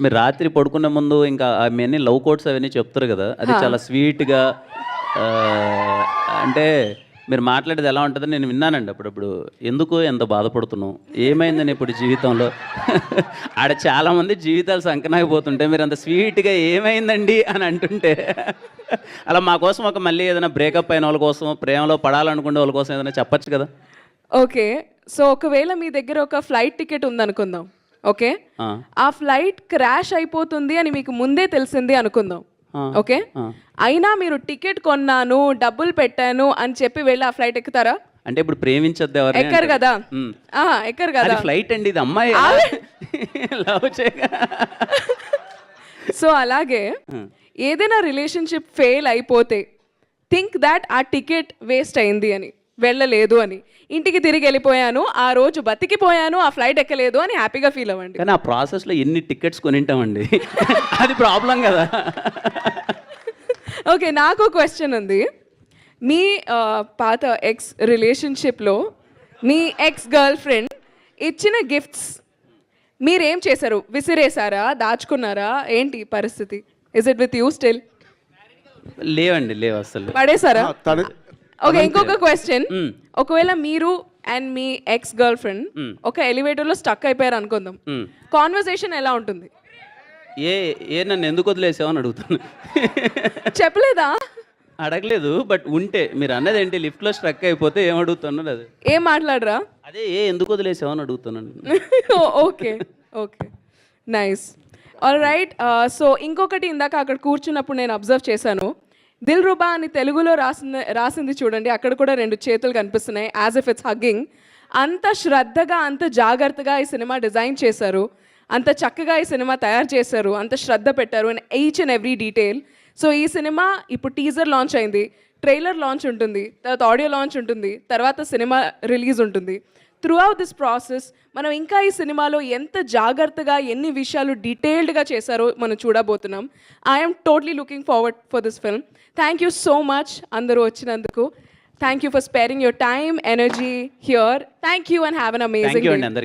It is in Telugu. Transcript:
మీరు రాత్రి పడుకునే ముందు ఇంకా అవన్నీ లవ్ కోట్స్ అవన్నీ చెప్తారు కదా, అది చాలా స్వీట్గా అంటే మీరు మాట్లాడేది ఎలా ఉంటుందని నేను విన్నానండి అప్పుడప్పుడు. ఎందుకు ఎంత బాధపడుతున్నావు, ఏమైందని ఇప్పుడు జీవితంలో ఆడ చాలామంది జీవితాలు సంకనాగిపోతుంటే మీరు అంత స్వీట్గా ఏమైందండి అని అంటుంటే అలా మా కోసం ఒక మళ్ళీ ఏదైనా బ్రేకప్ అయిన వాళ్ళ కోసం, ప్రేమలో పడాలనుకునే వాళ్ళ కోసం ఏదైనా చెప్పచ్చు కదా. ఓకే, సో ఒకవేళ మీ దగ్గర ఒక ఫ్లైట్ టికెట్ ఉందనుకుందాం, ఓకే, ఆ ఫ్లైట్ క్రాష్ అయిపోతుంది అని మీకు ముందే తెలిసింది అనుకుందాం, ఓకే, అయినా మీరు టికెట్ కొన్నాను, డబ్బులు పెట్టాను అని చెప్పి వెళ్ళి ఆ ఫ్లైట్ ఎక్కుతారా? అంటే ఇప్పుడు ప్రేమించద్దు ఎవరు ఎక్కరు కదా, ఎక్కరు కదా, ఫ్లైట్ అండి ఇది, అమ్మాయి లవ్ చేయగా. సో అలాగే ఏదైనా రిలేషన్షిప్ ఫెయిల్ అయిపోతే థింక్ దాట్ ఆ టికెట్ వేస్ట్ అయింది అని, వెళ్ళలేదు అని, ఇంటికి తిరిగి వెళ్ళిపోయాను, ఆ రోజు బతికిపోయాను, ఆ ఫ్లైట్ ఎక్కలేదు అని హ్యాపీగా ఫీల్ అవ్వండి. కానీ ఆ ప్రాసెస్లో ఎన్ని టికెట్స్ కొనింటామండి, అది ప్రాబ్లం కదా. ఓకే, నాకు క్వశ్చన్ ఉంది. మీ పాత ఎక్స్ రిలేషన్షిప్లో మీ ఎక్స్ గర్ల్ ఫ్రెండ్ ఇచ్చిన గిఫ్ట్స్ మీరేం చేశారు? విసిరేసారా, దాచుకున్నారా, ఏంటి పరిస్థితి? Is it with you still? లేవండి, లేవు అసలు, పడేసారా? ఓకే, ఇంకొక క్వశ్చన్. ఒకవేళ మీరు and me ex girl friend ఒక ఎలివేటర్లో స్టక్ అయిపోయారు అనుకుందాం, కాన్వర్సేషన్ ఎలా ఉంటుంది? ఏ నన్ను ఎందుకు వదిలేసావు అని అడుగుతాను. చెప్పలేదా? అడగలేదు, బట్ ఉంటే మీరు అన్నది ఏంటి, లిఫ్ట్లో స్ట్రక్ అయిపోతే ఏం అడుగుతున్నాను, అది ఏం మాట్లాడరా? అదే ఎందుకు వదిలేసావు అని అడుగుతున్నాను. Okay okay, nice, all right. So ఇంకొకటి, ఇందాక అక్కడ కూర్చున్నప్పుడు నేను అబ్జర్వ్ చేశాను, దిల్ రుబా అని తెలుగులో రాసింది చూడండి, అక్కడ కూడా 2 చేతులు కనిపిస్తున్నాయి, యాజ్ ఇఫ్ ఇట్స్ హగ్గింగ్. అంత శ్రద్ధగా, అంత జాగ్రత్తగా ఈ సినిమా డిజైన్ చేశారు, అంత చక్కగా ఈ సినిమా తయారు చేశారు, అంత శ్రద్ధ పెట్టారు in each and every detail. So ఈ సినిమా ఇప్పుడు టీజర్ లాంచ్ అయింది, ట్రైలర్ లాంచ్ ఉంటుంది, తర్వాత ఆడియో లాంచ్ ఉంటుంది, తర్వాత సినిమా రిలీజ్ ఉంటుంది. త్రూ అవుట్ దిస్ ప్రాసెస్ మనం ఇంకా ఈ సినిమాలో ఎంత జాగ్రత్తగా ఎన్ని విషయాలు డీటెయిల్డ్గా చేశారో మనం చూడబోతున్నాం. I'm totally looking forward for this film. Thank you so much అందరూ వచ్చినందుకు. Thank you for sparing your time, energy here. Thank you and have an amazing day.